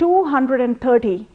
230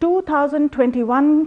2021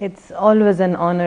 It's always an honor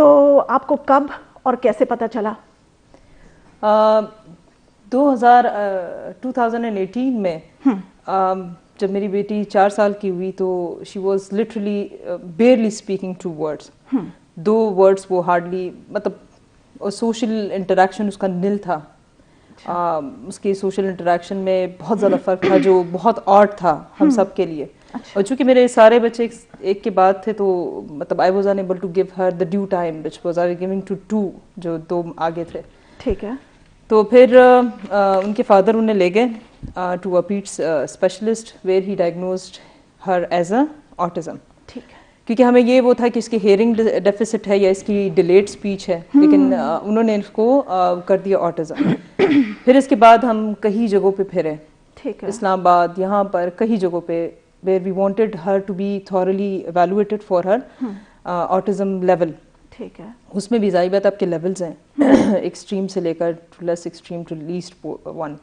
تو آپ کو کب اور کیسے پتہ چلا؟ 2018 میں جب میری بیٹی 4 سال کی ہوئی تو she was literally barely speaking 2 words. 2 words وہ ہارڈلی, مطلب سوشل انٹریکشن اس کا نل تھا. اس کی سوشل انٹریکشن میں بہت زیادہ فرق تھا جو بہت آڈ تھا ہم سب کے لیے. اور چونکہ میرے سارے بچے ایک کے بعد تھے تو مطلب I was unable to give her the due time which was I giving to 2 جو 2 آگے تھے. ٹھیک ہے. تو پھر ان کے فادر انہیں لے گئے to a peds specialist where he diagnosed her as a autism. ٹھیک ہے. کیونکہ ہمیں یہ وہ تھا کہ اس کی ہیئرنگ ڈیفیسٹ ہے یا اس کی ڈیلیڈ اسپیچ ہے, لیکن انہوں نے اس کو کر دیا آٹزم. پھر اس کے بعد ہم کئی جگہوں پہ پھرے, اسلام آباد, یہاں پر کئی جگہوں پہ, where we wanted her to be thoroughly evaluated for her autism level. ٹھیک ہے. اس میں بھی ظاہر بات آپ کے لیولز ہیں, ایکسٹریم سے لے کر لیس ایکسٹریم ٹو لیسٹ 1.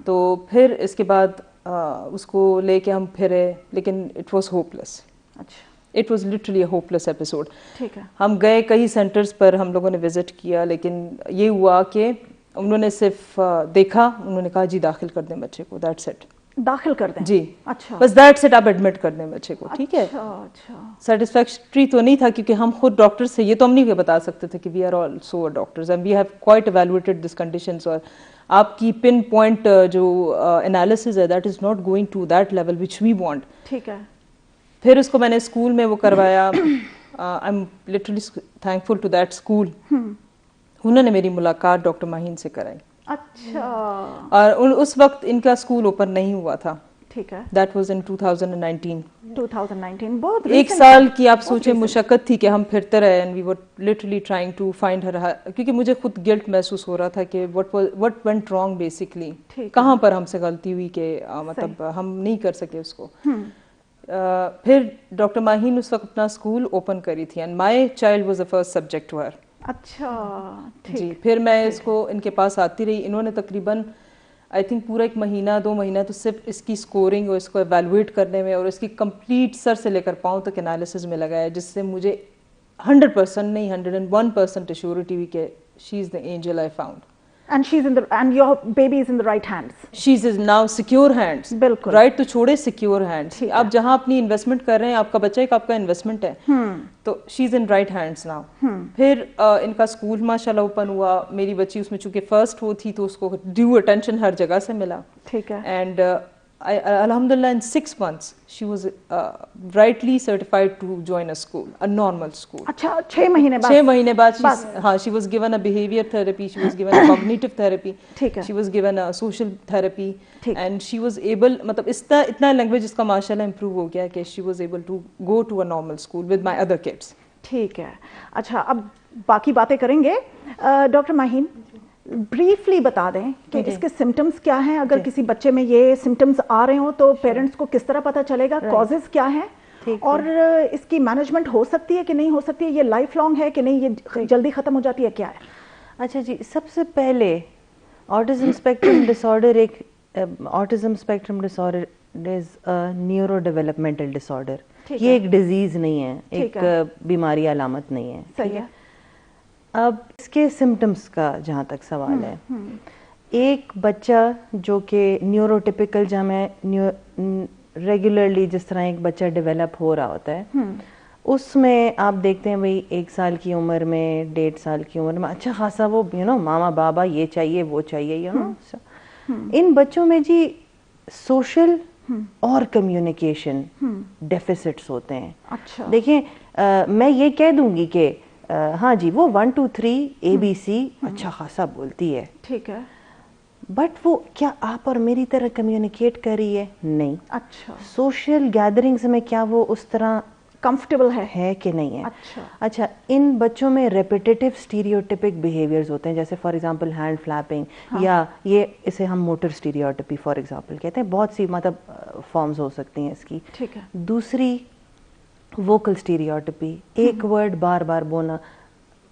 تو پھر اس کے بعد اس کو لے کے ہم پھرے, لیکن اٹ واز ہوپ لیس. اچھا. It was literally a hope less episode. ٹھیک ہے. ہم گئے کئی سینٹرز پر, ہم لوگوں نے وزٹ کیا, لیکن یہ ہوا کہ انہوں نے صرف دیکھا, انہوں نے کہا جی داخل کر دیں بچے کو, دیٹس اٹ. داخل کر دیں. جی. اچھا. بس دیٹس اٹ, آپ ایڈمٹ کر دیں بچے کو. ٹھیک ہے. اچھا. سیٹسفیکٹری تو نہیں تھا کیونکہ ہم خود ڈاکٹر سے یہ تو ہم نہیں بتا سکتے تھے کہ we are also doctors and we have quite evaluated this conditions. اور آپ کی پن پوائنٹ جو انالیسز ہے that is not going to that level which we want. ٹھیک ہے. پھر اس کو میں نے اسکول میں وہ کروایا. I am literally thankful to that school. انہوں نے میری ملاقات ڈاکٹر ماہین سے کرائی. اچھا. اور اس وقت ان کا اسکول اوپن نہیں ہوا تھا. ٹھیک ہے. That was in 2019. 2019 بہت 1 سال کی آپ سوچیں مشقت تھی کہ ہم پھرتے رہے and we were literally trying to find her, کیونکہ مجھے خود گلٹ محسوس ہو رہا تھا کہ وٹ وینٹ رانگ بیسکلی, کہاں پر ہم سے غلطی ہوئی کہ مطلب ہم نہیں کر سکے اس کو. پھر ڈاکٹر ماہین اس وقت اپنا اسکول اوپن کری تھی and my child was the first subject to her. اچھا. جی. پھر میں اس کو ان کے پاس آتی رہی. انہوں نے تقریباً آئی تھنک پورا 1 مہینہ 2 مہینہ تو صرف اس کی اسکورنگ اور اس کو ایویلویٹ کرنے میں اور اس کی کمپلیٹ سر سے لے کر پاؤں تک انالیسز میں لگایا, جس سے مجھے 100% نہیں 101% ایشورٹی ہوئی کہ she is the angel I found. And your baby is in the right hands. She is now secure hands. بالکل. Right تو چھوڑے secure hands. آپ جہاں اپنی انویسٹمنٹ کر رہے ہیں, آپ کا بچہ ایک آپ کا انویسٹمنٹ ہے. تو she is in right hands now. پھر ان کا اسکول ماشاء اللہ اوپن ہوا. میری بچی اس میں چونکہ فرسٹ وہ تھی تو اس کو ڈیو اٹینشن ہر جگہ سے ملا. ٹھیک ہے. اینڈ الحمدللہ in 6 months she was rightly certified to join a school, a normal school. اچھا. 6 مہینے بعد. 6 مہینے بعد ہاں she was given a behavior therapy, she was given a cognitive therapy, she was given a social therapy and she was able, مطلب اتنا language اس کا ماشاء اللہ امپروو ہو گیا کہ she was able to go to a normal school with my other kids. ٹھیک ہے. اچھا اب باقی باتیں کریں گے. ڈاکٹر ماہین بریفلی بتا دیں کہ اس کے سمٹمز کیا ہیں, اگر کسی بچے میں یہ سمٹمز آ رہے ہوں تو پیرنٹس کو کس طرح پتہ چلے گا, کازز کیا ہیں, اور اس کی مینجمنٹ ہو سکتی ہے کہ نہیں ہو سکتی ہے, یہ لائف لانگ ہے کہ نہیں, یہ جلدی ختم ہو جاتی ہے, کیا ہے؟ اچھا جی, سب سے پہلے autism spectrum disorder autism spectrum disorder is neuro developmental disorder. یہ ایک ڈیزیز نہیں ہے, ایک بیماری علامت نہیں ہے. صحیح ہے. اب اس کے سمٹمز کا جہاں تک سوال ہے, ایک بچہ جو کہ نیوروٹیپیکل جہاں میں ریگولرلی جس طرح ایک بچہ ڈیولپ ہو رہا ہوتا ہے, اس میں آپ دیکھتے ہیں بھائی 1 سال کی عمر میں 1.5 سال کی عمر میں اچھا خاصا وہ ماما بابا یہ چاہیے وہ چاہیے ان بچوں میں جی سوشل اور کمیونیکیشن ڈیفیسٹس ہوتے ہیں. دیکھیں میں یہ کہہ دوں گی کہ ہاں جی وہ 1 2 3 ABC اچھا خاصا بولتی ہے, ٹھیک ہے, بٹ وہ کیا آپ اور میری طرح کمیونیکیٹ کر رہی ہے؟ نہیں. اچھا. سوشل گیدرنگز میں کیا وہ اس طرح کمفرٹیبل ہے کہ نہیں ہے؟ اچھا ان بچوں میں ریپیٹیٹیو اسٹیریوٹیپک بیہیویئرز ہوتے ہیں, جیسے فار ایگزامپل ہینڈ فلیپنگ, یا یہ اسے ہم موٹر اسٹیریوٹیپی فار ایگزامپل کہتے ہیں. بہت سی مطلب فارمز ہو سکتی ہیں اس کی. ٹھیک ہے. دوسری ووکل اسٹیریوٹیپی, ایک ورڈ بار بار بولنا.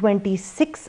26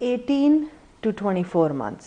18 to 24 months.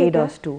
ADOS 2.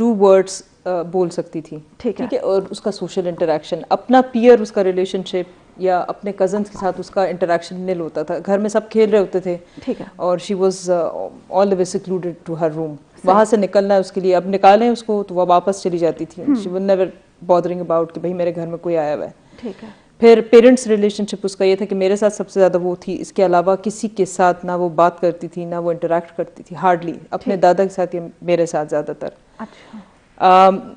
2 words بول سکتی تھی, ٹھیک ہے, اور اس کا سوشل انٹریکشن, اپنا پیئر, اس کا ریلیشن شپ یا اپنے کزنس کے ساتھ اس کا انٹریکشن نل ہوتا تھا. گھر میں سب کھیل رہے ہوتے تھے, ٹھیک ہے, اور she was all the way secluded to her room. وہاں سے نکلنا ہے اس کے لیے, اب نکالیں اس کو تو وہ واپس چلی جاتی تھی. She was never bothering about کہ بھائی میرے گھر میں کوئی آیا ہوا ہے, ٹھیک ہے. پھر پیرنٹس ریلیشن شپ اس کا یہ تھا کہ میرے ساتھ سب سے زیادہ وہ تھی, اس کے علاوہ کسی کے ساتھ نہ وہ بات کرتی تھی نہ وہ انٹریکٹ کرتی تھی, ہارڈلی. اپنے دادا کے ساتھ یا میرے ساتھ زیادہ تر.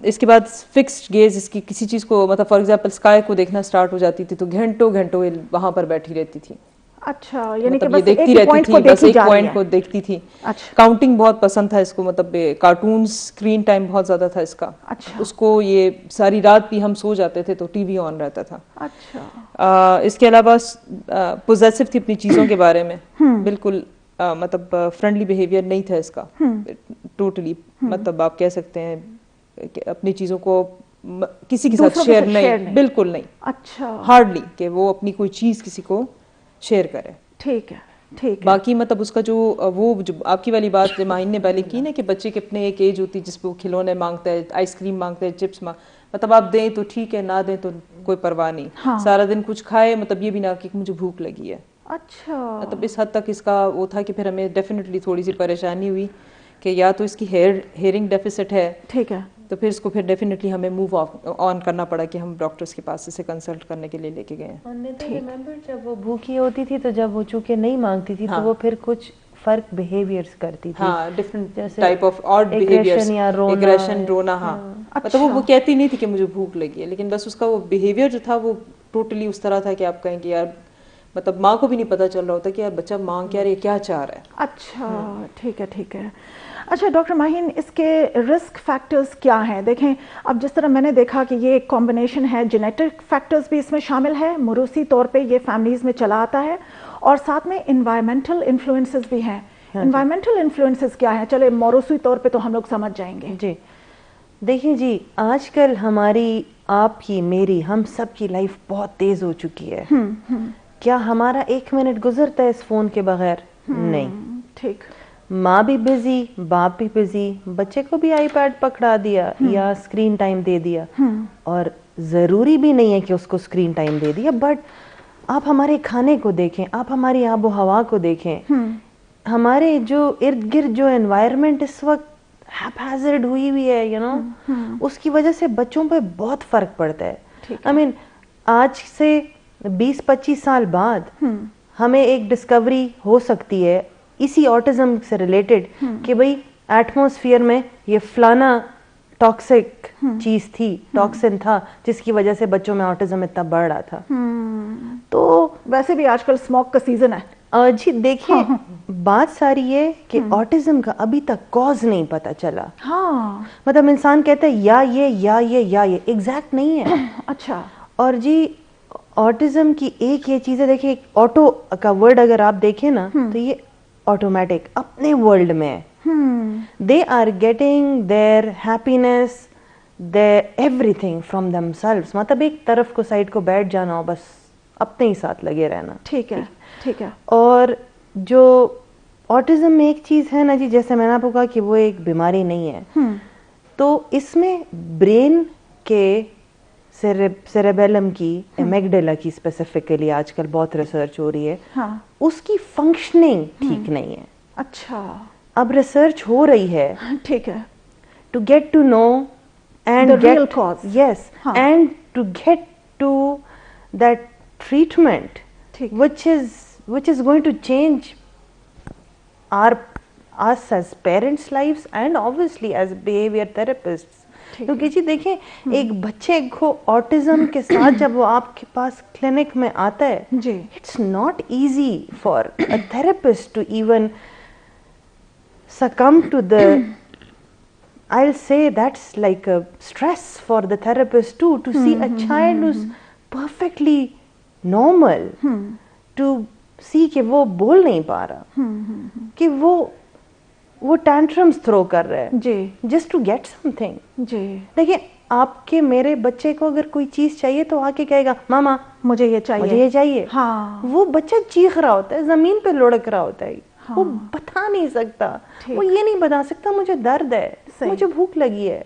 اس کے بعد فکسڈ گیز, اس کی کسی چیز کو مطلب فار ایگزامپل اسکائی کو دیکھنا اسٹارٹ ہو جاتی تھی تو گھنٹوں گھنٹوں وہاں پر بیٹھی رہتی تھی. اچھا, یعنی کہ یہ دیکھتی رہتی تھی, بس ایک پوائنٹ کو دیکھتی تھی. کاؤنٹنگ بہت پسند تھا اس کو, مطلب کارٹونز, اسکرین ٹائم بہت زیادہ تھا اس کا. اس کو یہ ساری رات بھی ہم سو جاتے تھے تو ٹی وی آن رہتا تھا. اچھا. اس کے علاوہ پوزیسو تھی اپنی چیزوں کے بارے میں, بالکل مطلب فرینڈلی بیہیویئر نہیں تھا اس کا ٹوٹلی. مطلب آپ کہہ سکتے ہیں کہ اپنی چیزوں کو کسی کے ساتھ شیئر نہیں, بالکل نہیں. اچھا. ہارڈلی کہ وہ اپنی کوئی چیز کسی کو شیئر کرے. ٹھیک ہے, ٹھیک ہے. باقی مطلب اس کا جو وہ جو آپ کی والی بات ماہین نے پہلے کی نا کہ بچے کے اپنے ایک ایج ہوتی ہے جس پہ وہ کھلونے مانگتا ہے, آئس کریم مانگتا ہے, چپس مطلب آپ دیں تو ٹھیک ہے, نہ دیں تو کوئی پرواہ نہیں. سارا دن کچھ کھائے, مطلب یہ بھی نہ کہ مجھے بھوک لگی ہے. اچھا. مطلب اس حد تک اس کا وہ تھا کہ پھر ہمیں ڈیفینیٹلی تھوڑی سی پریشانی ہوئی کہ یا تو اس کی ہیئرنگ ڈیفیسٹ ہے, ٹھیک ہے, تو پھر اس کو پھر ڈیفینیٹلی ہمیں موو آن کرنا پڑا کہ ہم ڈاکٹرس کے پاس اسے کنسلٹ کرنے کے لیے لے کے گئے. ریممبر جب وہ بھوکی ہوتی تھی تو جب وہ چونکہ نہیں مانگتی تھی تو وہ پھر کچھ فرق بیہیویئرز کرتی تھی. ہاں, different type of odd behaviours, aggression, رونا. ہاں, مطلب وہ کہتی نہیں تھی کہ مجھے بھوک لگی ہے, لیکن بس اس کا وہ بیہیویئر جو تھا وہ ٹوٹلی اس طرح تھا کہ آپ کہیں کہ یار مطلب ماں کو بھی نہیں پتا چل رہا ہوتا کہ یار بچہ مانگ کیا رہا ہے, کیا چاہ رہا ہے. اچھا, ٹھیک ہے, ٹھیک ہے. اچھا ڈاکٹر ماہین, اس کے رسک فیکٹرز کیا ہیں؟ دیکھیں اب جس طرح میں نے دیکھا کہ یہ ایک کمبینیشن ہے, جینیٹک فیکٹرز بھی اس میں شامل ہے, موروثی طور پہ یہ فیملیز میں چلا آتا ہے, اور ساتھ میں انوائرمنٹل انفلوئنسز بھی ہیں. انوائرمنٹل انفلوئنسز کیا ہیں؟ چلے موروثی طور پہ تو ہم لوگ سمجھ جائیں گے. جی دیکھیں جی, آج کل ہماری, آپ کی, میری, ہم سب کی لائف بہت تیز ہو چکی ہے. کیا ہمارا 1 منٹ گزرتا ہے اس فون کے بغیر؟ نہیں. ٹھیک. ماں بھی بزی, باپ بھی بزی, بچے کو بھی آئی پیڈ پکڑا دیا یا اسکرین ٹائم دے دیا, اور ضروری بھی نہیں ہے کہ اس کو اسکرین ٹائم دے دیا, بٹ آپ ہمارے کھانے کو دیکھیں, آپ ہماری آب و ہوا کو دیکھیں, ہمارے جو ارد گرد جو انوائرمنٹ اس وقت ہیزارڈ ہوئی ہوئی ہے, یو نو, اس کی وجہ سے بچوں پہ بہت فرق پڑتا ہے. آئی مین آج سے 20-25 سال بعد ہمیں ایک ڈسکوری ہو سکتی ہے اسی آٹزم سے ریلیٹڈ کہ بھئی ایٹماسفیئر میں یہ فلانا ٹاکسک چیز تھی, ٹاکسن تھا, جس کی وجہ سے بچوں میں آٹزم اتنا بڑھ رہا تھا. تو ویسے بھی آج کل اسموک کا سیزن ہے. جی دیکھیں, بات ساری یہ کہ آٹزم کا ابھی تک کاز نہیں پتا چلا. مطلب انسان کہتا ہے یا یہ ایگزیکٹ نہیں ہے. اچھا. اور جی آٹزم کی ایک یہ چیز ہے, دیکھیں آٹو کا ورڈ اگر آپ دیکھیں نا تو یہ آٹومیٹک اپنے ورلڈ میں, they are getting their happiness, their everything from themselves. مطلب ایک طرف کو سائڈ کو بیٹھ جانا ہو, بس اپنے ہی ساتھ لگے رہنا. ٹھیک ہے, ٹھیک ہے. اور جو آٹزم میں ایک چیز ہے نا جی, جیسے میں نے آپ کو کہا کہ وہ ایک بیماری نہیں ہے, تو اس میں برین کے سیریبیلم کی, ایمیگڈیلا کی اسپیسیفکلی آج کل بہت ریسرچ ہو رہی ہے, اس کی فنکشننگ ٹھیک نہیں ہے. اچھا. اب ریسرچ ہو رہی ہے, ٹھیک ہے, to get to know and real cause. Yes, and to get to that treatment which is going to change us as parents' lives and obviously as behavior therapists. کیونکہ جی دیکھیں ایک بچے کو آٹزم کے ساتھ جب وہ آپ کے پاس کلینک میں آتا ہے, it's not easy for a therapist to even succumb to the, I'll say that's like a stress for the therapist too, to see a child who's perfectly normal, to see کہ وہ بول نہیں پا رہا, کہ وہ ٹینٹرمز تھرو کر رہا ہے, جی, just to get something. جی دیکھیں آپ کے میرے بچے کو اگر کوئی چیز چاہیے تو آ کے کہے گا ماما مجھے یہ چاہیے, مجھے یہ چاہیے. ہاں, وہ بچہ چیخ رہا ہوتا ہے, زمین پہ لڑک رہا ہوتا ہے, وہ بتا نہیں سکتا, وہ یہ نہیں بتا سکتا مجھے درد ہے, مجھے بھوک لگی ہے.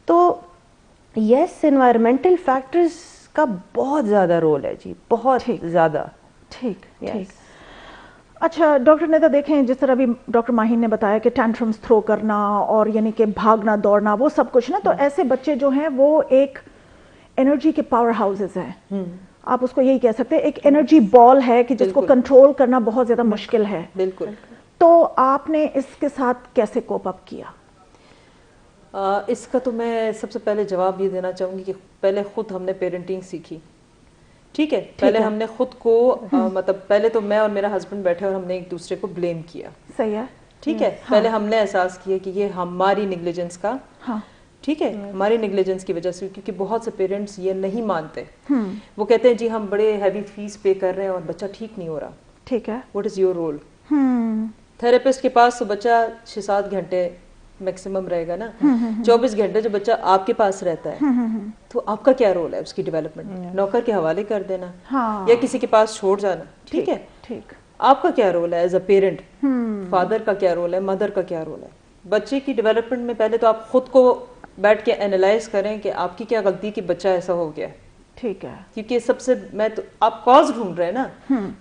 تو یس انوائرمنٹل فیکٹرز کا بہت زیادہ رول ہے جی, بہت زیادہ. ٹھیک ٹھیک. اچھا ڈاکٹر نیتا, دیکھیں جس طرح بھی ڈاکٹر ماہین نے بتایا کہ ٹینٹرمز تھرو کرنا اور یعنی کہ بھاگنا دوڑنا وہ سب کچھ نا, تو ایسے بچے جو ہیں وہ ایک انرجی کے پاور ہاؤسز ہیں, آپ اس کو یہی کہہ سکتے ہیں, ایک انرجی بال ہے کہ جس کو کنٹرول کرنا بہت زیادہ مشکل ہے. بالکل. تو آپ نے اس کے ساتھ کیسے کوپ اپ کیا؟ اس کا تو میں سب سے پہلے جواب یہ دینا چاہوں گی کہ پہلے خود ہم نے پیرنٹنگ سیکھی. ٹھیک ہے, پہلے ہم نے خود کو مطلب پہلے تو میں اور میرا ہسبینڈ بیٹھے اور ہم نے ایک دوسرے کو بلیم کیا. صحیح ہے. ٹھیک ہے, پہلے ہم نے احساس کیا کہ یہ ہماری نیگلیجنس کا, ٹھیک ہے, ہماری نیگلیجنس کی وجہ سے, کیونکہ بہت سے پیرنٹس یہ نہیں مانتے. وہ کہتے ہیں جی ہم بڑے ہیوی فیس پے کر رہے ہیں اور بچہ ٹھیک نہیں ہو رہا. ٹھیک ہے, what is your role? Therapist کے پاس تو بچہ 6-7 گھنٹے میکسیمم رہے گا نا, 24 گھنٹے جو بچہ آپ کے پاس رہتا ہے تو آپ کا کیا رول ہے اس کی ڈیولپمنٹ؟ نوکر کے حوالے کر دینا یا کسی کے پاس چھوڑ جانا. ٹھیک ہے, آپ کا کیا رول ہے ایز اے پیرنٹ؟ فادر کا کیا رول ہے, مدر کا کیا رول ہے؟ بچے کی ڈیولپمنٹ میں پہلے تو آپ خود کو بیٹھ کے اینالائز کریں کہ آپ کی کیا غلطی کہ بچہ ایسا ہو گیا. ٹھیک ہے, کیونکہ سب سے میں تو آپ کاز ڈھونڈ رہے ہیں نا,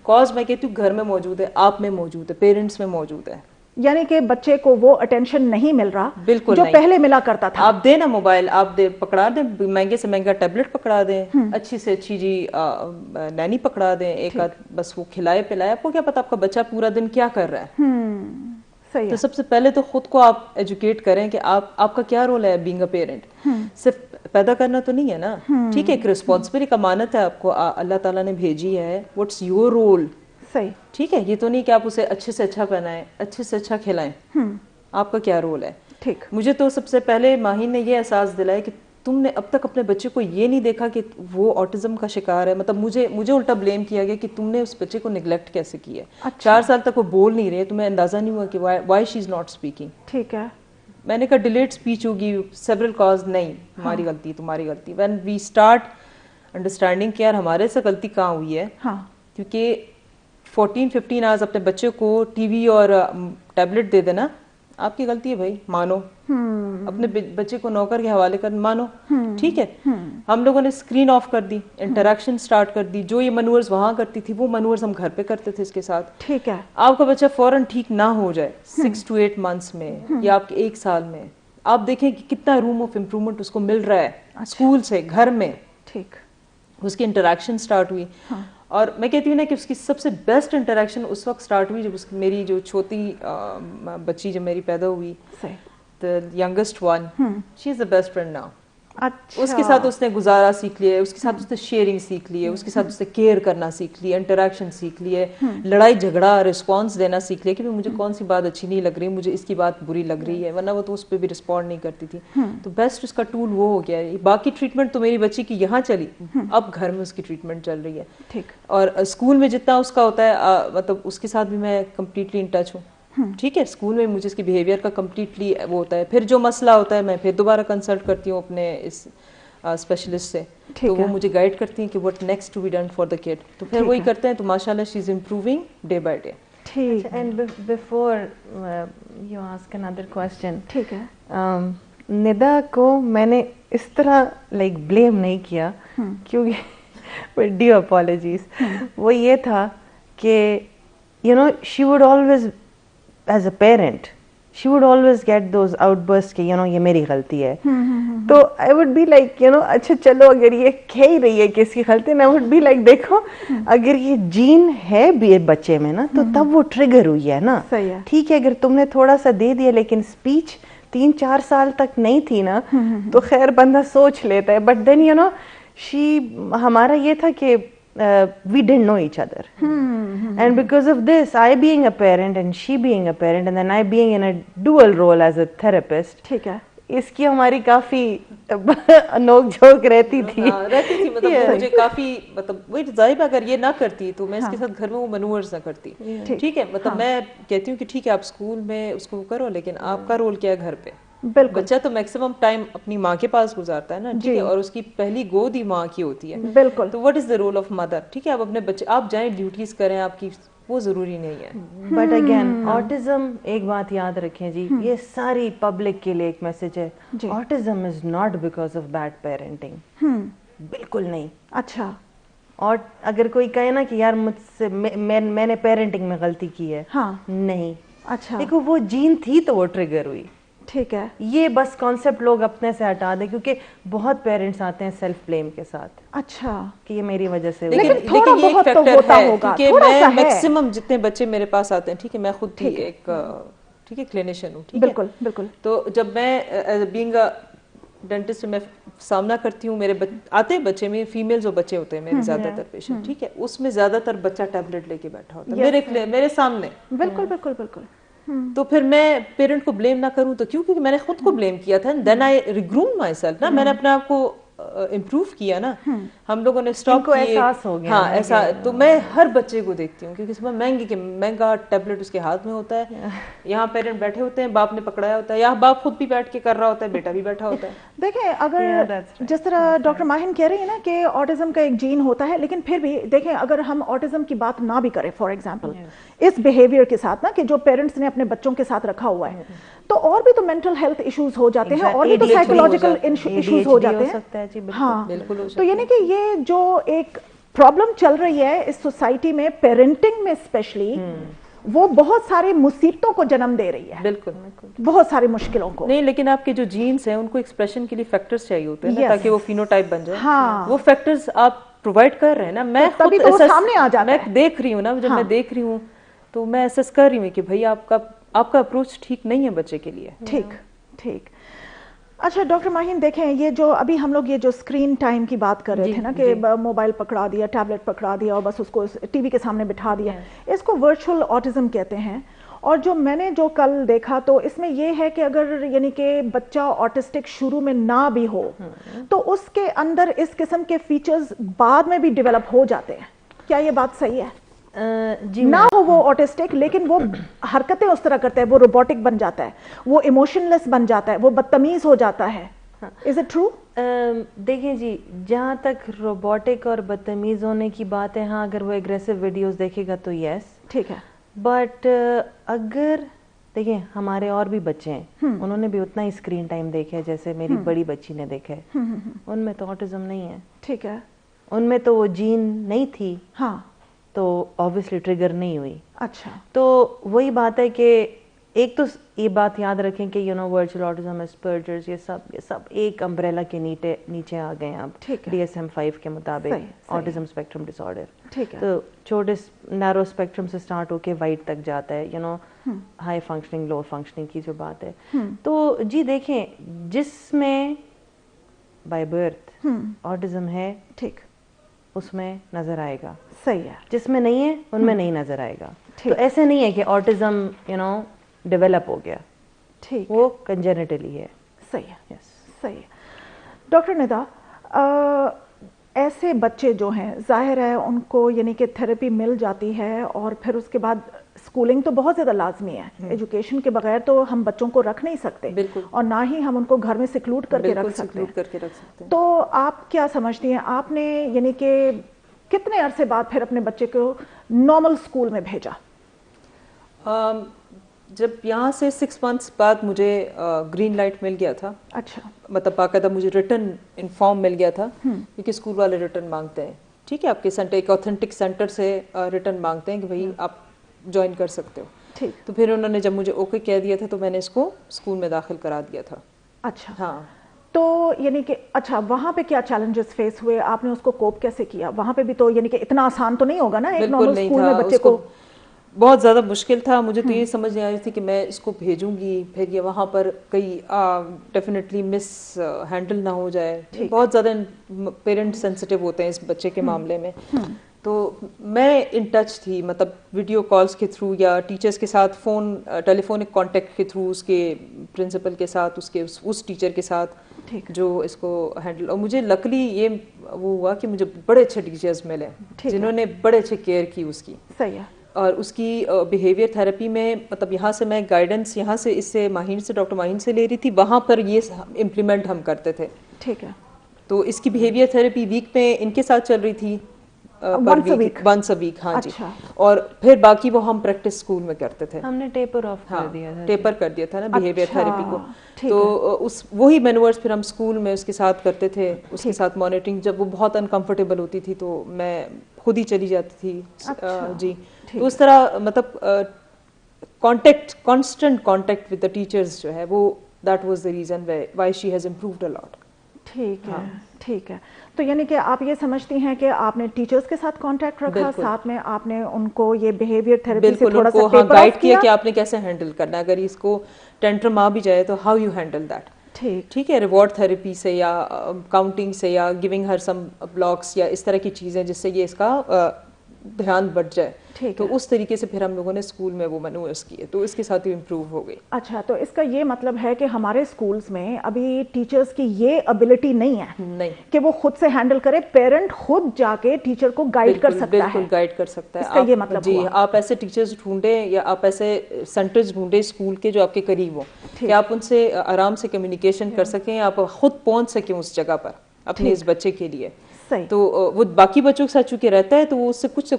کاز میں کہتی ہوں گھر میں موجود ہے, آپ میں موجود ہے, پیرنٹس میں موجود ہے. یعنی کہ بچے کو وہ اٹینشن نہیں مل رہا بالکل جو پہلے ملا کرتا تھا. آپ دیں نا موبائل, آپ پکڑا دیں, مہنگے سے مہنگا ٹیبلٹ پکڑا دیں, اچھی سے اچھی جی نینی پکڑا دیں, ایک آدھ بس وہ کھلائے پلائے, آپ کو کیا پتا آپ کا بچہ پورا دن کیا کر رہا ہے. تو سب سے پہلے تو خود کو آپ ایجوکیٹ کریں کہ آپ کا کیا رول ہے بینگ اے پیرنٹ. صرف پیدا کرنا تو نہیں ہے نا, ٹھیک ہے, ایک رسپانسبلٹی امانت ہے آپ کو, اللہ تعالیٰ نے بھیجی ہے. What's your role? صحیح, ٹھیک ہے, یہ تو نہیں کہ آپ اسے اچھے سے اچھا پہنائیں, اچھے سے اچھا کھلائیں, آپ کا کیا رول ہے. ٹھیک, مجھے تو سب سے پہلے ماہین نے یہ احساس دلایا کہ تم نے اب تک اپنے بچے کو یہ نہیں دیکھا کہ وہ آٹزم کا شکار ہے. مطلب مجھے الٹا بلیم کیا گیا کہ تم نے اس بچے کو نگلیکٹ کیسے کیا. 4 سال تک وہ بول نہیں رہے, تمہیں اندازہ نہیں ہوا کہ why she is not speaking. ٹھیک ہے, میں نے کہا ڈیلیٹ اسپیچ ہوگی, سیورل کاز, نہیں تمہاری غلطی, تمہاری غلطی. وین وی اسٹارٹ انڈرسٹینڈنگ کہ یار ہمارے سے غلطی کہاں ہوئی ہے, کیونکہ 14-15 آورز اپنے بچے کو ٹی وی اور ٹیبلٹ دے دینا آپ کی غلطی ہے بھائی, مانو. اپنے بچے کو نوکر کے حوالے کر, مانو. ٹھیک ہے, ہم لوگوں نے اسکرین آف کر دی, انٹریکشن سٹارٹ کر دی, جو یہ منورز وہاں کرتی تھی وہ منورز ہم گھر پہ کرتے تھے اس کے ساتھ. ٹھیک ہے, آپ کا بچہ فوراً ٹھیک نہ ہو جائے 6 to 8 months میں یا آپ کے 1 سال میں, آپ دیکھیں کہ کتنا روم آف امپروومنٹ اس کو مل رہا ہے اسکول سے, گھر میں. ٹھیک, اس کی انٹریکشن سٹارٹ ہوئی. اور میں کہتی ہوں نا کہ اس کی سب سے بیسٹ انٹریکشن اس وقت سٹارٹ ہوئی جب میری جو چھوٹی بچی جب میری پیدا ہوئی, the youngest one, she is the best friend now. اس کے ساتھ اس نے گزارا سیکھ لیا ہے, اس کے ساتھ اس نے شیئرنگ سیکھ لی ہے, اس کے ساتھ اس نے کیئر کرنا سیکھ لیا, انٹریکشن سیکھ لی ہے, لڑائی جھگڑا رسپانس دینا سیکھ لیا کہ مجھے کون سی بات اچھی نہیں لگ رہی, مجھے اس کی بات بری لگ رہی ہے, ورنہ وہ تو اس پہ بھی رسپونڈ نہیں کرتی تھی. تو بیسٹ اس کا ٹول وہ ہو گیا ہے. باقی ٹریٹمنٹ تو میری بچی کی یہاں چلی, اب گھر میں اس کی ٹریٹمنٹ چل رہی ہے. اور اسکول میں جتنا اس کا ہوتا ہے, مطلب اس کے ساتھ بھی میں کمپلیٹلی ان ٹچ ہوں. ٹھیک ہے, اسکول میں مجھے اس کے بیہیویئر کا کمپلیٹلی وہ ہوتا ہے. پھر جو مسئلہ ہوتا ہے میں پھر دوبارہ کنسلٹ کرتی ہوں اپنے اس اسپیشلسٹ سے, تو وہ مجھے گائیڈ کرتی ہیں کہ what next to be done for the kid. تو پھر وہی کرتے ہیں, تو ماشاء اللہ she is improving day by day. ٹھیک, and before you ask another question, ٹھیک ہے, ندا کو میں نے اس طرح لائک بلیم نہیں کیا کیونکہ ڈیو اپالوجیز, وہ یہ تھا کہ you know she would always as a parent she would always get those outbursts کہ you know یہ میری غلطی ہے. تو I would be like you know اچھا چلو اگر یہ کہہ ہی رہی ہے کہ اس کی غلطی, I would be like دیکھو اگر یہ جین ہے بھی بچے میں نا تو تب وہ ٹریگر ہوئی ہے نا. ٹھیک ہے, اگر تم نے تھوڑا سا دے دیا لیکن اسپیچ 3-4 سال تک نہیں تھی نا تو خیر بندہ سوچ لیتا ہے. بٹ دین یو نو ہمارا یہ تھا کہ we didn't know each other, and because of this, I being a parent and she being a parent and then I being in a dual role as a therapist, ٹھیک ہے, اس کی ہماری کافی نوک جھوک رہتی تھی. مطلب مجھے کافی مطلب وہی ظاہر اگر یہ نہ کرتی تو میں اس کے ساتھ گھر میں وہ منورز نہ کرتی. ٹھیک ہے, مطلب میں کہتی ہوں کہ ٹھیک ہے آپ اسکول میں اس کو کرو, لیکن آپ کا رول کیا ہے گھر پہ. بچہ تو میکسیمم ٹائم اپنی ماں کے پاس گزارتا ہے نا, ٹھیک ہے, اور اس کی پہلی گود ہی ماں کی ہوتی ہے. بالکل. تو what is the role of mother. ٹھیک ہے, آپ اپنے بچے آپ جائیں ڈیوٹیز کریں, آپ کی وہ ضروری نہیں ہے. بٹ اگین آٹزم ایک بات یاد رکھیں جی, یہ ساری پبلک کے لیے ایک میسج ہے, autism is not because of bad parenting, بالکل نہیں. اچھا, اور اگر کوئی کہے نا کہ یار مجھ سے میں نے پیرنٹنگ میں غلطی کی ہے, نہیں. اچھا, دیکھو وہ جین تھی تو وہ ٹریگر ہوئی. ٹھیک ہے, یہ بس کانسیپٹ لوگ اپنے سے ہٹا دیں, کیونکہ بہت پیرنٹس آتے ہیں سیلف بلیم کے ساتھ. اچھا, کہ یہ میری وجہ سے. لیکن تھوڑا بہت تو ہوتا ہوگا, کہ میں میکسیمم جتنے بچے میرے پاس آتے ہیں, ٹھیک ہے, میں خود بھی ایک ٹھیک ہے کلینیشین ہوں, ٹھیک ہے, بالکل بالکل. تو جب میں بینگ اے ڈینٹسٹ میں سامنا کرتی ہوں, میرے آتے ہیں بچے میں فیمیل جو بچے ہوتے ہیں میرے زیادہ تر پیشنٹ, ٹھیک ہے, اس میں زیادہ تر بچہ ٹیبلٹ لے کے بیٹھا ہوتا ہے میرے سامنے. بالکل بالکل بالکل. تو پھر میں پیرنٹ کو بلیم نہ کروں تو کیوں, کیونکہ میں نے خود کو بلیم کیا تھا, دین آئی ریگروم مائی سیلف نا, میں نے اپنے آپ کو امپروو کیا نا, ہم لوگوں نے اسٹاپ کو احساس ہو گیا. ہاں ایسا, تو میں ہر بچے کو دیکھتی ہوں, کیونکہ اس میں مہنگا ٹیبلٹ اس کے ہاتھ میں ہوتا ہے, یہاں پیرنٹ بیٹھے ہوتے ہیں, باپ نے پکڑایا ہوتا ہے, یا باپ خود بھی بیٹھ کے کر رہا ہوتا ہے, بیٹا بھی بیٹھا ہوتا ہے. دیکھیں اگر جس طرح ڈاکٹر ماہن کہہ رہی ہے نا کہ آٹزم کا ایک جین ہوتا ہے, لیکن پھر بھی دیکھیں اگر ہم آٹزم کی بات نہ بھی کریں, فار ایگزامپل اس بیہیویئر کے ساتھ نا, کہ جو پیرنٹس نے اپنے بچوں کے ساتھ رکھا ہوا ہے, تو اور بھی تو مینٹل ہیلتھ ایشوز ہو جاتے ہیں, اور بھی تو سائیکولوجیکل ایشوز ہو جاتے ہیں. ہاں, تو یعنی کہ یہ جو ایک پرابلم چل رہی ہے اس سوسائٹی میں پیرنٹنگ میں اسپیشلی, وہ بہت ساری مصیبتوں کو جنم دے رہی ہے. بالکل, بہت ساری مشکلوں کو. نہیں, لیکن آپ کے جو جینز ہیں ان کو ایکسپریشن کے لیے فیکٹرز چاہیے ہوتے ہیں تاکہ وہ فینوٹائپ بن جائے. وہ فیکٹرز آپ پرووائڈ کر رہے ہیں نا, میں خود سامنے آ جاتا ہے, میں دیکھ رہی ہوں نا, جب میں دیکھ رہی ہوں تو میں اسیس کر رہی ہوں کہ بھائی آپ کا اپروچ ٹھیک نہیں ہے بچے کے لیے. ٹھیک ٹھیک. اچھا ڈاکٹر ماہین دیکھیں, یہ جو ابھی ہم لوگ یہ جو اسکرین ٹائم کی بات کر رہے تھے نا, کہ موبائل پکڑا دیا, ٹیبلٹ پکڑا دیا اور بس اس کو ٹی وی کے سامنے بٹھا دیا, اس کو ورچوئل آٹزم کہتے ہیں. اور جو میں نے جو کل دیکھا تو اس میں یہ ہے کہ اگر یعنی کہ بچہ آٹسٹک شروع میں نہ بھی ہو تو اس کے اندر اس قسم کے فیچرز بعد میں بھی ڈیولپ ہو جاتے ہیں. کیا یہ بات صحیح ہے؟ جی, نہ ہو وہ آٹسٹک, لیکن وہ حرکتیں اس طرح کرتا ہے, وہ روبوٹک بن جاتا ہے, وہ ایموشن لیس بن جاتا ہے, وہ بدتمیز ہو جاتا ہے. Is it true? دیکھیں جی, جہاں تک روبوٹک اور بدتمیز ہونے کی بات ہے, ہاں اگر وہ ایگریسو ویڈیوز دیکھے گا تو یس, ٹھیک ہے. بٹ اگر دیکھیں ہمارے اور بھی بچے ہیں, انہوں نے بھی اتنا ہی اسکرین ٹائم دیکھا ہے جیسے میری بڑی بچی نے دیکھا ہے, ان میں تو آٹزم نہیں ہے. ٹھیک ہے. ان میں تو وہ جین نہیں تھی, ہاں, تو آبویسلی ٹریگر نہیں ہوئی. اچھا, تو وہی بات ہے کہ ایک تو یہ بات یاد رکھیں کہ ورچوئل آٹزم, اسپرجرز, یہ سب ایک امبریلا کے نیچے آ گئے ہیں اب DSM-5 کے مطابق, آٹزم اسپیکٹرم ڈس آرڈر. ٹھیک ہے. تو چھوٹے نیرو اسپیکٹرم سے اسٹارٹ ہو کے وائٹ تک جاتا ہے, ہائی فنکشننگ لو فنکشننگ کی جو بات ہے. تو جی دیکھیں, جس میں بائی برتھ آٹزم ہے, ٹھیک, اس میں نظر آئے گا. صحیح ہے. جس میں نہیں ہے ان میں نہیں نظر آئے گا. تو ایسے نہیں ہے کہ آٹزم ڈیولپ ہو گیا, ٹھیک, وہ کنجینیٹلی ہے. صحیح ہے. صحیح ہے. ڈاکٹر ندا, ایسے بچے جو ہیں ظاہر ہے ان کو یعنی کہ تھراپی مل جاتی ہے, اور پھر اس کے بعد اسکولنگ تو بہت زیادہ لازمی ہے, ایجوکیشن کے بغیر تو ہم بچوں کو رکھ نہیں سکتے, اور نہ ہی ہم ان کو گھر میں سیکلوڈ کر کے رکھ سکتے ہیں. تو آپ کیا سمجھتی ہیں, آپ نے یعنی کہ کتنے عرصے بعد پھر اپنے بچے کو نارمل اسکول میں بھیجا؟ جب یہاں سے 6 months بعد مجھے گرین لائٹ مل گیا تھا. اچھا, مطلب باقاعدہ مجھے ریٹن انفارم مل گیا تھا, کیونکہ اسکول والے ریٹن مانگتے ہیں, ٹھیک ہے, آپ کے سینٹر ایک اوتھینٹک سینٹر سے ریٹن مانگتے ہیں کہ بھائی آپ جوائن کر سکتے ہو. ٹھیک. تو پھر انہوں نے جب مجھے اوکے کہہ دیا تھا تو میں نے اس کو اسکول میں داخل کرا دیا تھا. اچھا, ہاں. تو یعنی کہ اچھا, وہاں پہ کیا چیلنجز فیس ہوئے, آپ نے اس کو کوپ کیسے کیا؟ وہاں پہ بھی تو یعنی کہ اتنا آسان تو نہیں ہوگا نا ایک نارمل اسکول میں بچے کو. بہت زیادہ مشکل تھا. مجھے تو یہ سمجھ نہیں آ رہی تھی کہ میں اس کو بھیجوں گی, پھر یہ وہاں پر کئی ڈیفینیٹلی مس ہینڈل نہ ہو جائے. بہت زیادہ پیرنٹ سینسٹیو ہوتے ہیں اس بچے کے معاملے میں. تو میں ان ٹچ تھی, مطلب ویڈیو کالز کے تھرو یا ٹیچرس کے ساتھ ٹیلی فونک کانٹیکٹ کے تھرو, اس کے پرنسپل کے ساتھ, اس ٹیچر کے ساتھ جو اس کو ہینڈل. اور مجھے لکلی یہ وہ ہوا کہ مجھے بڑے اچھے ٹیچرز ملے جنہوں نے بڑے اچھے کیئر کی اس کی. صحیح ہے. اور اس کی بیہیویئر تھراپی میں مطلب یہاں سے میں گائیڈنس یہاں سے اس سے ماہین سے, ڈاکٹر ماہین سے لے رہی تھی, وہاں پر یہ امپلیمنٹ ہم کرتے تھے. ٹھیک ہے. تو اس کی بیہیویئر تھراپی ویک میں ان کے ساتھ چل رہی تھی, ونس اے ویک. ہاں جی. اور پھر باقی وہ ہم پریکٹس اسکول میں کرتے تھے. ہم نے ٹیپر آف کر دیا تھا. ٹیپر کر دیا تھا نا بیہیویئر تھراپی کو. تو وہی مینورس پھر ہم اسکول میں اس کے ساتھ کرتے تھے, اس کے ساتھ مانیٹرنگ. جب وہ بہت انکمفرٹیبل ہوتی تھی تو میں خود ہی چلی جاتی تھی. جی. تو اس طرح مطلب constant contact with the teachers جو ہے وہ that was the reason why she has improved a lot. ٹھیک ہے, ٹھیک ہے. تو یعنی کہ آپ یہ سمجھتی ہیں کہ آپ نے ٹیچرز کے ساتھ کانٹیکٹ رکھا, ساتھ میں آپ نے ان کو یہ بیہیویئر تھراپی سے تھوڑا سا گائیڈ کیا کہ آپ نے کیسے ہینڈل کرنا ہے, اگر اس کو ٹینٹرم آ بھی جائے تو ہاؤ یو ہینڈل دیٹ. ٹھیک ہے. ریوارڈ تھراپی سے یا کاؤنٹنگ سے یا گیونگ ہر سم بلاکس یا اس طرح کی چیزیں جس سے یہ اس کا دھیان بڑھ جائے. تو اس طریقے سے پھر ہم لوگوں نے اسکول میں وہ مینورس کیے, تو اس کے ساتھ ہی امپروو ہو گئی. اچھا, تو اس کا یہ مطلب ہے کہ ہمارے اسکولس میں ابھی ٹیچرز کی یہ ابیلٹی نہیں ہے کہ وہ خود سے ہینڈل کرے, پیرنٹ خود جا کے ٹیچر کو گائیڈ کر سکتا ہے. بالکل گائیڈ کر سکتا ہے. اس کا یہ مطلب جی, آپ ایسے ٹیچرز ڈھونڈیں یا آپ ایسے سینٹرز ڈھونڈیں اسکول کے جو آپ کے قریب ہوں کہ آپ ان سے آرام سے کمیونیکیشن کر سکیں, آپ خود پہنچ سکیں اس جگہ پر اپنے اس بچے کے لیے. تو وہ باقی بچوں کے ساتھ چونکہ رہتا ہے تو وہ اس سے کچھ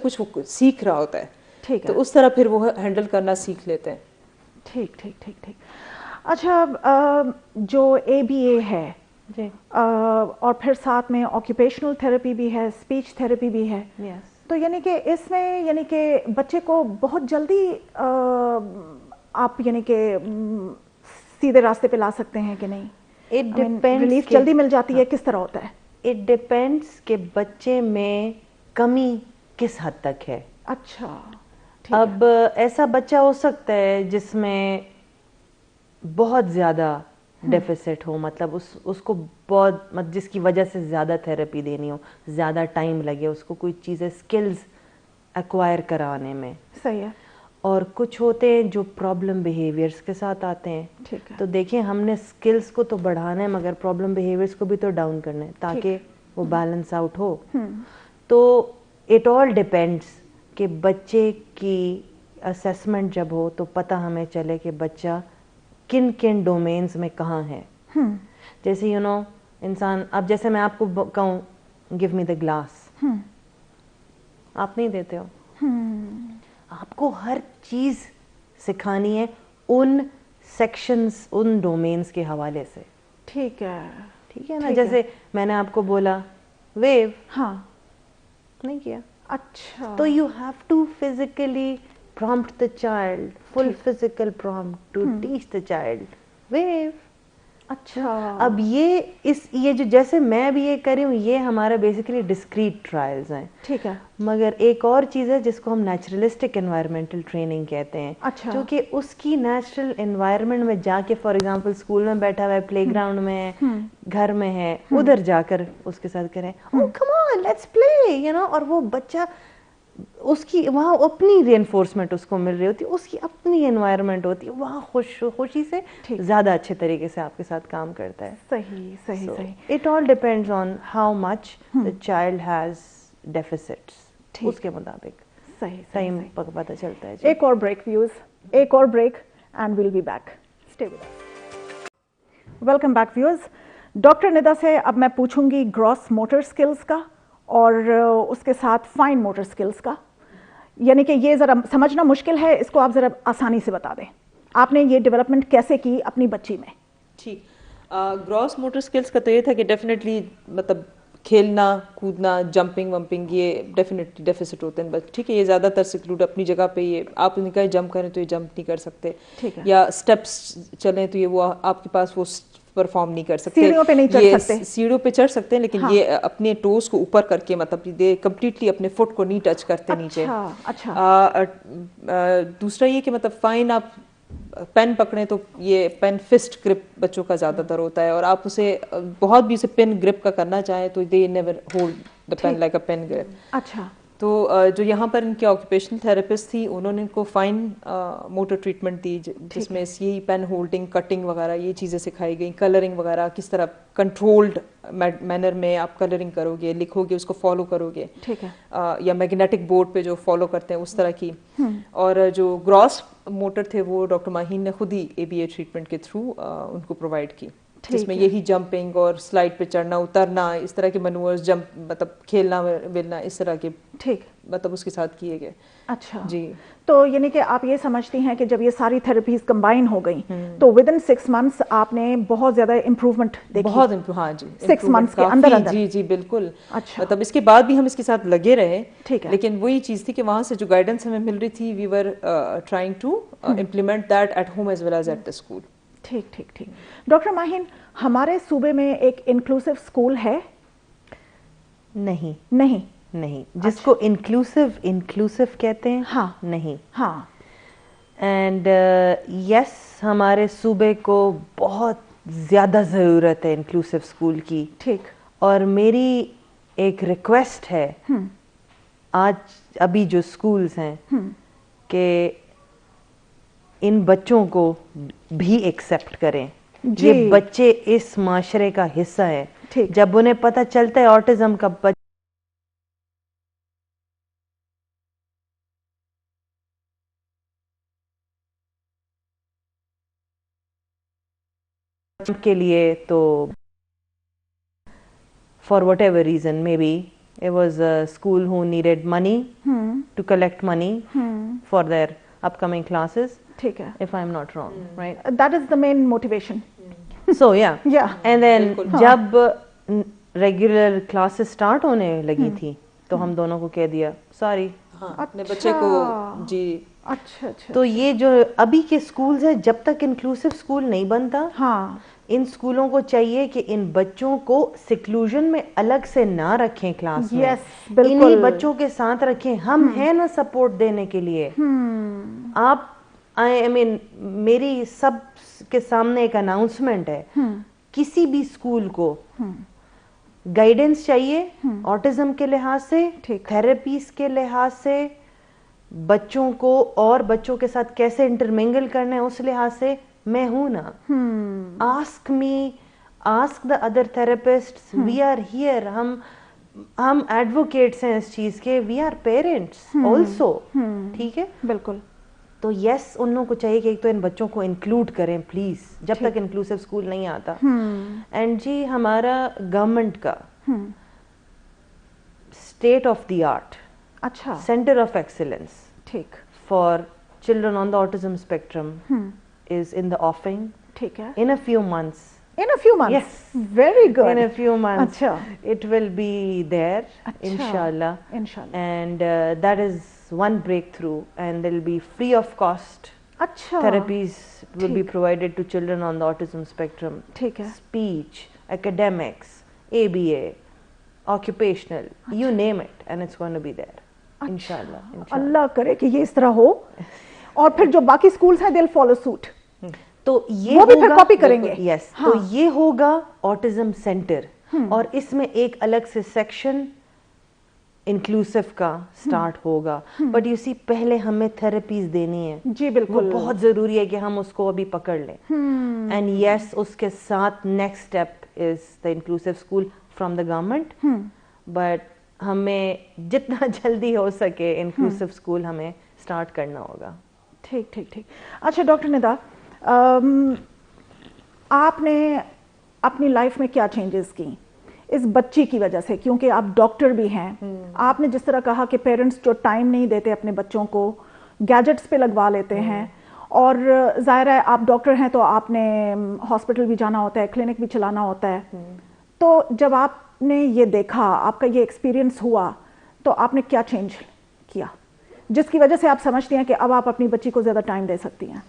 سیکھ رہا ہوتا ہے. ٹھیک ہے. تو اس طرح پھر وہ ہینڈل کرنا سیکھ لیتے ہیں. ٹھیک ٹھیک ٹھیک ٹھیک. اچھا, جو ABA ہے جی, اور پھر ساتھ میں آکیوپیشنل تھراپی بھی ہے, اسپیچ تھراپی بھی ہے, تو یعنی کہ اس میں یعنی کہ بچے کو بہت جلدی آپ یعنی کہ سیدھے راستے پہ لا سکتے ہیں کہ نہیں؟ ریلیف جلدی مل جاتی ہے, کس طرح ہوتا ہے؟ اٹ ڈپینڈس کہ بچے میں کمی کس حد تک ہے. اچھا. اب ایسا بچہ ہو سکتا ہے جس میں بہت زیادہ ڈیفیسٹ ہو, مطلب اس کو بہت جس کی وجہ سے زیادہ تھراپی دینی ہو, زیادہ ٹائم لگے اس کو کوئی چیزیں اسکلز ایکوائر کرانے میں. صحیح ہے. اور کچھ ہوتے ہیں جو پرابلم بیہیویئرس کے ساتھ آتے ہیں. تو دیکھیں ہم نے اسکلز کو تو بڑھانا ہے مگر پرابلم بیہیویئرس کو بھی تو ڈاؤن کرنا ہے تاکہ وہ بیلنس آؤٹ ہو. تو اٹ آل ڈپینڈس کہ بچے کی اسیسمنٹ جب ہو تو پتہ ہمیں چلے کہ بچہ کن کن ڈومینز میں کہاں ہے. جیسے انسان, اب جیسے میں آپ کو کہوں گیو می دا گلاس, آپ نہیں دیتے ہو. آپ کو ہر چیز سکھانی ہے ان سیکشنز, ان ڈومینز کے حوالے سے. ٹھیک ہے. ٹھیک ہے نا. جیسے میں نے آپ کو بولا ویو, ہاں نہیں کیا. اچھا. تو you have to physically prompt the child, full physical prompt to teach the child wave. اچھا. اب یہ جو جیسے میں بھی یہ کر رہی ہوں یہ ہمارا بیسیکلی ڈسکریٹ ٹرائلز ہیں. ٹھیک ہے. مگر ایک اور چیز ہے جس کو ہم نیچرلسٹک انوائرمنٹل ٹریننگ کہتے ہیں. اچھا. کیونکہ اس کی نیچرل انوائرمنٹ میں جا کے, فار ایگزامپل اسکول میں بیٹھا ہوا ہے, پلے گراؤنڈ میں ہے, گھر میں ہے, ادھر جا کر اس کے ساتھ کریں oh come on let's play, اور وہ بچہ اس کی وہاں اپنی ری انفورسمنٹ اس کو مل رہی ہوتی ہے, اس کی اپنی انوائرمنٹ ہوتی ہے, وہاں خوشی سے زیادہ اچھے طریقے سے آپ کے ساتھ کام کرتا ہے. صحیح صحیح صحیح. It all depends on how much the child has deficits, اس کے مطابق ٹائم پتہ چلتا ہے. ایک اور بریک ویوز, ایک اور break and we'll be back. Stay with us. Welcome back viewers. Doctor Nida سے اب میں پوچھوں گی گراس موٹر اسکلز کا اور اس کے ساتھ فائن موٹر اسکلز کا. یعنی کہ یہ ذرا سمجھنا مشکل ہے, اس کو آپ ذرا آسانی سے بتا دیں, آپ نے یہ ڈیولپمنٹ کیسے کی اپنی بچی میں؟ ٹھیک. گراس موٹر اسکلز کا تو یہ تھا کہ ڈیفینیٹلی مطلب کھیلنا کودنا, جمپنگ ومپنگ, یہ ڈیفینیٹلی ڈیفیسٹ ہوتے ہیں بس. ٹھیک ہے. یہ زیادہ تر سیکلوڈ اپنی جگہ پہ, یہ آپ نے کہا جمپ کریں تو یہ جمپ نہیں کر سکتے, یا اسٹیپس چلیں تو یہ وہ آپ کے پاس وہ پرفارم نہیں کر سکتے. سیڑھیوں پہ نہیں چڑھ سکتے. سیڑھیوں پہ چڑھ سکتے ہیں لیکن یہ اپنے ٹوز کو اوپر کر کے, مطلب یہ کمپلیٹلی اپنے فٹ کو نہیں ٹچ کرتے نیچے. دوسرا یہ کہ مطلب فائن, آپ پین پکڑیں تو یہ پین فسٹ گرپ بچوں کا زیادہ تر ہوتا ہے, اور آپ اسے بہت بھی اسے پین گرپ کا کرنا چاہیں تو they never hold the pen like a pen grip. اچھا. تو جو یہاں پر ان کی آکوپیشنل تھراپسٹ تھی, انہوں نے ان کو فائن موٹر ٹریٹمنٹ دی جس میں یہی پین ہولڈنگ, کٹنگ وغیرہ یہ چیزیں سکھائی گئیں. کلرنگ وغیرہ کس طرح کنٹرولڈ مینر میں آپ کلرنگ کرو گے, لکھو گے, اس کو فالو کرو گے. ٹھیک ہے. یا میگنیٹک بورڈ پہ جو فالو کرتے ہیں اس طرح کی. اور جو گراس موٹر تھے وہ ڈاکٹر ماہین نے خود ہی ABA ٹریٹمنٹ کے تھرو ان کو پرووائڈ کی. جس میں یہی جمپنگ اور سلائڈ پہ چڑھنا اترنا, اس طرح کے منورز, جمپ مطلب کھیلنا ولنا, اس طرح کے ٹھیک مطلب اس کے ساتھ کیے گئے. اچھا جی, تو یعنی کہ آپ یہ سمجھتی ہیں کہ جب یہ ساری تھراپیز کمبائن ہو گئی تو ود ان 6 months آپ نے بہت زیادہ امپروومنٹ دیکھی؟ بہت ہاں جی, 6 months کے اندر اندر. جی جی بالکل. اچھا, مطلب اس کے بعد بھی ہم اس کے ساتھ لگے رہے, ٹھیک ہے, لیکن وہی چیز تھی کہ وہاں سے جو گائیڈنس ہمیں مل رہی تھی, we were trying to implement that at home as well as at the school. ٹھیک ٹھیک ٹھیک. ڈاکٹر ماہین, ہمارے صوبے میں ایک انکلوسیو اسکول ہے؟ نہیں نہیں نہیں, جس کو انکلوسیو کہتے ہیں, ہاں نہیں. ہاں, اینڈ یس, ہمارے صوبے کو بہت زیادہ ضرورت ہے انکلوسیو اسکول کی. ٹھیک. اور میری ایک ریکویسٹ ہے آج ابھی جو اسکولز ہیں کہ ان بچوں کو بھی ایکسیپٹ کریں. یہ بچے اس معاشرے کا حصہ ہیں. جب انہیں پتہ چلتا ہے آٹزم کا کے لیے, تو for whatever reason, maybe it was a school who needed money to collect money for their upcoming classes, ٹھیک ہے, if I'm not wrong, right? That is the main motivation. So yeah. Yeah. And then جب regular classes start ہونے لگی تھی تو ہم دونوں کو کہہ دیا سوری, اپنے بچے کو. جی, اچھا اچھا. تو یہ جو ابھی کے اسکولز ہیں, جب تک انکلوسیو اسکول نہیں بنتا, ہاں, ان اسکولوں کو چاہیے کہ ان بچوں کو سیکلوژن میں الگ سے نہ رکھیں کلاس میں, انہی بچوں کے ساتھ رکھیں. ہم ہیں نا سپورٹ دینے کے لیے. آپ I mean, میری سب کے سامنے ایک اناؤنسمنٹ ہے, کسی بھی اسکول کو گائیڈنس چاہیے آٹزم کے لحاظ سے, تھراپیز کے لحاظ سے, بچوں کو اور بچوں کے ساتھ کیسے انٹرمنگل کرنا ہے اس لحاظ سے, میں ہوں نا. Ask me, ask the other therapist, we are here. ہم ایڈوکیٹس ہیں اس چیز کے, وی آر پیرنٹس آلسو. ٹھیک ہے, بالکل. تو یس, ان لوگوں کو چاہیے کہ ایک تو ان بچوں کو انکلوڈ کریں پلیز, جب تک انکلوسیو اسکول نہیں آتا. اینڈ جی, ہمارا گورنمنٹ کا اسٹیٹ آف دی آرٹ اچھا سینٹر آف ایکسیلنس ٹھیک for children on the autism spectrum is in the offing. ٹھیک ہے, in a few months. In a few months? Yes. Very good. In a few months. Achha. It will be there, Achha. inshallah. Inshallah. And that is one breakthrough, and there will be free of cost. Achha. Therapies will be provided to children on the autism spectrum. ٹھیک ہے, Speech, academics, ABA, occupational, you name it, and it's going to be there. Inshallah. اللہ کرے کہ یہ اس طرح ہو, اور پھر جو باقی اسکولس ہیں they'll follow suit. تو یہ وہ بھی پھر کاپی کریں گے. یس, تو یہ ہوگا آٹزم سینٹر, اور اس میں ایک الگ سے سیکشن انکلوسیو کا سٹارٹ ہوگا. بٹ یو سی, پہلے ہمیں تھراپیز دینی ہے. جی بالکل, بہت ضروری ہے کہ ہم اس کو ابھی پکڑ لیں. اینڈ یس, اس کے ساتھ next step is the inclusive school from the government. But ہمیں جتنا جلدی ہو سکے انکلوسیو اسکول ہمیں اسٹارٹ کرنا ہوگا. ٹھیک ٹھیک ٹھیک. اچھا ڈاکٹر ندا, آپ نے اپنی لائف میں کیا چینجز کی اس بچی کی وجہ سے, کیونکہ آپ ڈاکٹر بھی ہیں. آپ نے جس طرح کہا کہ پیرنٹس جو ٹائم نہیں دیتے اپنے بچوں کو, گیجٹس پہ لگوا لیتے ہیں, اور ظاہر ہے آپ ڈاکٹر ہیں تو آپ نے ہاسپٹل بھی جانا ہوتا ہے, کلینک بھی چلانا ہوتا ہے. تو جب آپ نے یہ دیکھا, آپ کا یہ ایکسپیرئنس ہوا, تو آپ نے کیا چینج کیا جس کی وجہ سے آپ سمجھتی ہیں کہ اب آپ اپنی بچی کو زیادہ ٹائم دے سکتی ہیں؟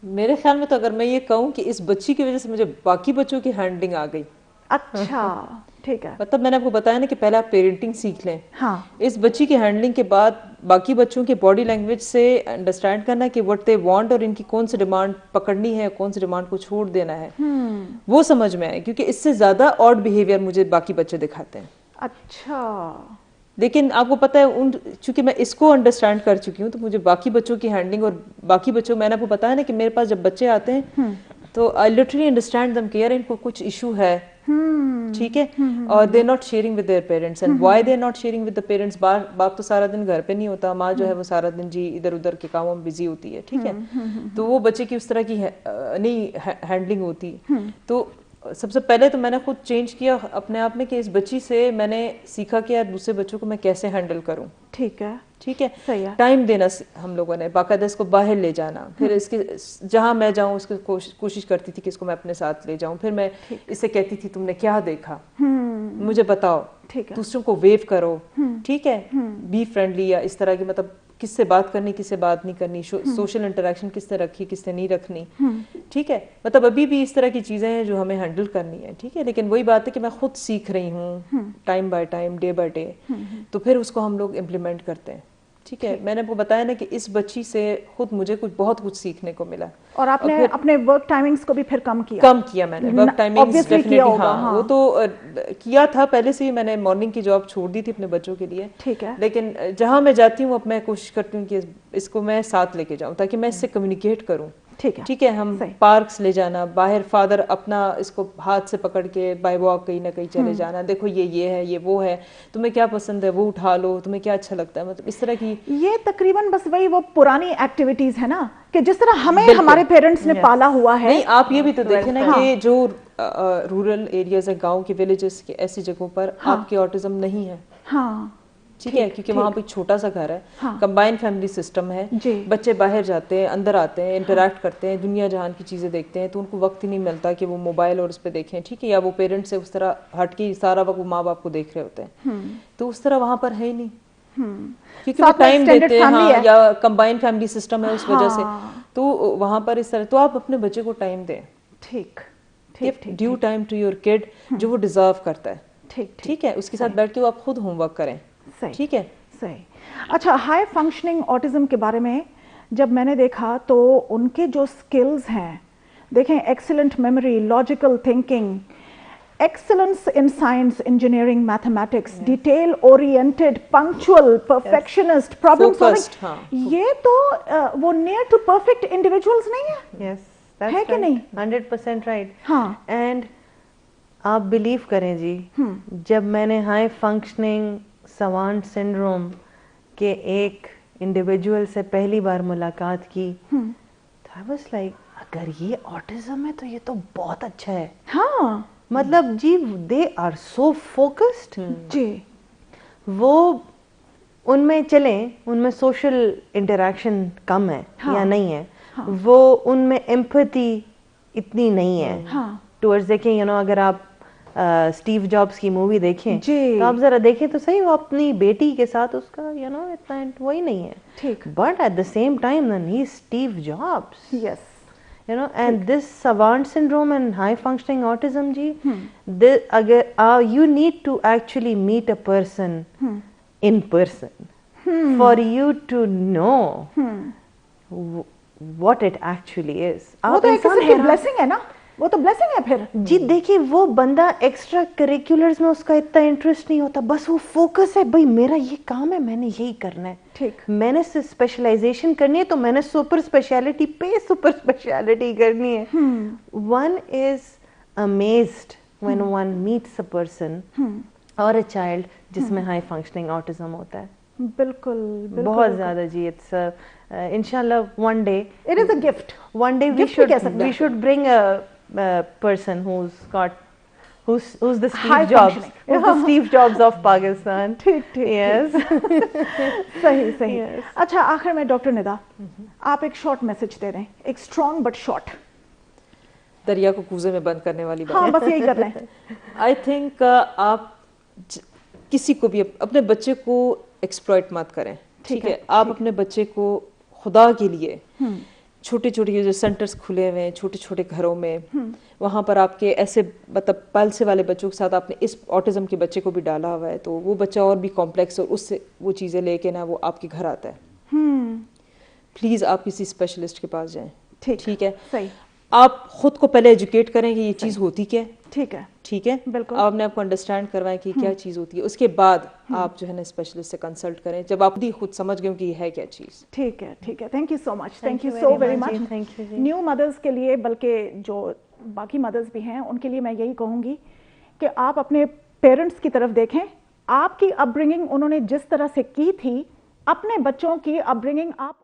میرے خیال میں تو اگر میں یہ کہوں کہ اس بچی کی وجہ سے مجھے باقی بچوں کی ہینڈلنگ آ گئی. اچھا ٹھیک ہے, مطلب میں نے آپ کو بتایا نا کہ پہلے آپ پیرنٹنگ سیکھ لیں. ہاں, اس بچی کی ہینڈلنگ کے بعد باقی بچوں کے باڈی لینگویج سے انڈرسٹینڈ کرنا کہ وٹ دے وانٹ, اور ان کی کون سی ڈیمانڈ پکڑنی ہے, کون سی ڈیمانڈ کو چھوڑ دینا ہے, وہ سمجھ میں آئے. کیونکہ اس سے زیادہ آڈ بیہیویئر مجھے باقی بچے دکھاتے ہیں. اچھا, لیکن آپ کو پتہ ہے چونکہ میں اس کو انڈرسٹینڈ کر چکی ہوں, تو مجھے باقی بچوں کی ہینڈلنگ اور باقی بچوں, میں نے آپ کو بتایا نا کہ میرے پاس جب بچے آتے ہیں تو آئی لٹرلی انڈرسٹینڈ دم کہ یار ان کو کچھ ایشو ہے, ٹھیک ہے, اور they not sharing with their parents. And why they not sharing with the parents, باپ تو سارا دن گھر پہ نہیں ہوتا, ماں جو ہے وہ سارا دن جی ادھر ادھر کے کاموں میں بزی ہوتی ہے, ٹھیک ہے, تو وہ بچے کی اس طرح کی نہیں ہینڈلنگ ہوتی. تو سب سے پہلے تو میں نے خود چینج کیا اپنے آپ میں کہ اس بچی سے میں نے سیکھا کہ یار دوسرے بچوں کو میں کیسے ہینڈل کروں. ٹھیک ہے صحیح ہے. ٹائم دینا ہم لوگوں نے, باقاعدہ اس کو باہر لے جانا, پھر اس کے جہاں میں جاؤں اس کو کوشش کرتی تھی کہ اس کو میں اپنے ساتھ لے جاؤں. پھر میں اس سے کہتی تھی تم نے کیا دیکھا مجھے بتاؤ, دوسروں کو ویو کرو, ٹھیک ہے, بی فرینڈلی, یا اس طرح کی مطلب کس سے بات کرنی کس سے بات نہیں کرنی, سوشل انٹریکشن کس سے رکھی کس سے نہیں رکھنی, ٹھیک ہے. مطلب ابھی بھی اس طرح کی چیزیں ہیں جو ہمیں ہینڈل کرنی ہے, ٹھیک ہے. لیکن وہی بات ہے کہ میں خود سیکھ رہی ہوں time by time, day by day, تو پھر اس کو ہم لوگ امپلیمنٹ کرتے ہیں, ٹھیک ہے. میں نے آپ کو بتایا نا کہ اس بچی سے خود مجھے بہت کچھ سیکھنے کو ملا. اور آپ نے اپنے ورک ٹائمنگز کو بھی پھر کم کیا میں نے ورک ٹائمنگز ڈیفینیٹلی, ہاں وہ تو کیا تھا پہلے سے ہی. میں نے مارننگ کی جاب چھوڑ دی تھی اپنے بچوں کے لیے, ٹھیک ہے, لیکن جہاں میں جاتی ہوں اب میں کوشش کرتی ہوں کہ اس کو میں ساتھ لے کے جاؤں تاکہ میں اس سے کمیونیکیٹ کروں, ٹھیک ہے. ہم پارکس لے جانا, باہر فادر اپنا اس کو ہاتھ سے پکڑ کے بائی واک کہیں نہ کہیں چلے جانا, دیکھو یہ ہے یہ وہ ہے, تمہیں کیا پسند ہے وہ اٹھا لو, تمہیں کیا اچھا لگتا ہے, مطلب اس طرح کی. یہ تقریباً بس وہی وہ پرانی ایکٹیویٹیز ہے نا کہ جس طرح ہمیں ہمارے پیرنٹس نے پالا ہوا ہے. نہیں آپ یہ بھی تو دیکھیں نا کہ جو رورل ایریاز ہیں, گاؤں کے ولیجز کے ایسی جگہوں پر آپ کے آٹزم نہیں ہے, ٹھیک ہے, کیونکہ وہاں پہ ایک چھوٹا سا گھر ہے, کمبائن فیملی سسٹم ہے, بچے باہر جاتے ہیں, اندر آتے ہیں, انٹریکٹ کرتے ہیں, دنیا جہان کی چیزیں دیکھتے ہیں, تو ان کو وقت ہی نہیں ملتا کہ وہ موبائل اور اس پہ دیکھیں, ٹھیک ہے, یا وہ پیرنٹس سے اس طرح ہٹ کے سارا وقت وہ ماں باپ کو دیکھ رہے ہوتے ہیں, تو اس طرح وہاں پر ہے ہی نہیں, کیونکہ وہ ٹائم دیتے ہیں, یا کمبائن فیملی سسٹم ہے اس وجہ سے, تو وہاں پر اس طرح. تو آپ اپنے بچے کو ٹائم دیں, due time to your kid, جو وہ ڈیزرو کرتا ہے, ٹھیک ہے, اس کے ساتھ بیٹھ کے وہ آپ خود ہوم ورک کریں, ٹھیک ہے. صحیح. اچھا, ہائی فنکشننگ آٹزم کے بارے میں جب میں نے دیکھا تو ان کے جو اسکلز ہیں, دیکھیں, excellent memory, logical thinking, excellence ان science, engineering, mathematics, detail oriented, punctual, perfectionist, problem solving, یہ تو وہ نیئر ٹو پرفیکٹ انڈیویجولز نہیں ہیں, ہے کہ نہیں؟ 100% رائٹ. ہاں, اینڈ آپ بلیو کریں جی, جب میں نے ہائی فنکشننگ سوانٹ سنڈروم کے ایک انڈیویجول سے پہلی بار ملاقات کی, I was like, اگر یہ آٹزم ہے تو یہ تو بہت اچھا ہے. ہاں, مطلب جی دے آر سو فوکسڈ, جی وہ ان میں چلیں, ان میں سوشل انٹریکشن کم ہے یا نہیں ہے, وہ ان میں ایمپتھی اتنی نہیں ہے ٹورڈز. دیکھیں اگر آپ اسٹیو جابس کی مووی دیکھیں تو آپ ذرا دیکھیں تو صحیح, وہ اپنی بیٹی کے ساتھ اس کا اتنا وہی نہیں ہے, but at the same time he is Steve Jobs, and this savant syndrome and high functioning autism ji, agar you need to actually meet a person in person for you to know what it actually is. وہ تو ایک قسم کی blessing ہے نا, وہ تو blessing ہے پھر جی. دیکھیے وہ بندہ ایکسٹرا کریکولرز میں اس کا اتنا انٹرسٹ نہیں ہوتا, بس وہ فوکس ہے, بھائی میرا یہ کام ہے, میں نے یہی کرنا ہے, ٹھیک, میں نے اسپیشلائزیشن کرنی ہے تو میں نے سپر اسپیشلٹی پہ سپر اسپیشلٹی کرنی ہے. One is amazed when one meets a person or a child جس میں ہائی فنکشننگ آٹزم ہوتا ہے. بالکل بہت زیادہ جی. اٹس انشاءاللہ one day it is a gift, one day we should bring a person who's the Steve Jobs, who's the Steve Jobs of Pakistan. ٹھیک, yes. صحیح. اچھا, آخر میں ڈاکٹر ندا آپ ایک شارٹ میسج دے رہے ہیں, ایک اسٹرانگ بٹ شارٹ. دریا کو کوزے میں بند کرنے والی بات. ہاں, بس یہی کر لیں. آئی تھنک آپ کسی کو بھی اپنے بچے کو ایکسپلائٹ مت کریں, ٹھیک ہے. آپ اپنے بچے کو خدا کے لیے چھوٹے چھوٹے جو سینٹرز کھلے ہوئے ہیں چھوٹے چھوٹے گھروں میں, وہاں پر آپ کے ایسے مطلب پلسے والے بچوں کے ساتھ آپ نے اس آٹزم کے بچے کو بھی ڈالا ہوا ہے, تو وہ بچہ اور بھی کمپلیکس اور اس سے وہ چیزیں لے کے نا وہ آپ کے گھر آتا ہے. پلیز آپ کسی اسپیشلسٹ کے پاس جائیں, ٹھیک ہے. صحیح. آپ خود کو پہلے ایجوکیٹ کریں کہ یہ چیز ہوتی کیا ہے, ٹھیک ہے, بالکل. آپ نے آپ کو انڈرسٹینڈ کروائیں کہ کیا چیز ہوتی ہے, اس کے بعد آپ جو ہے نا اسپیشلسٹ سے کنسلٹ کریں جب آپ خود سمجھ گئے کہ یہ ہے کیا چیز. ٹھیک ہے. Thank you so much, thank you so very much. New مدرس کے لیے, بلکہ جو باقی مدرس بھی ہیں ان کے لیے میں یہی کہوں گی کہ آپ اپنے پیرنٹس کی طرف دیکھیں. آپ کی اپ برنگنگ انہوں نے جس طرح سے کی تھی, اپنے بچوں کی اپ برنگنگ آپ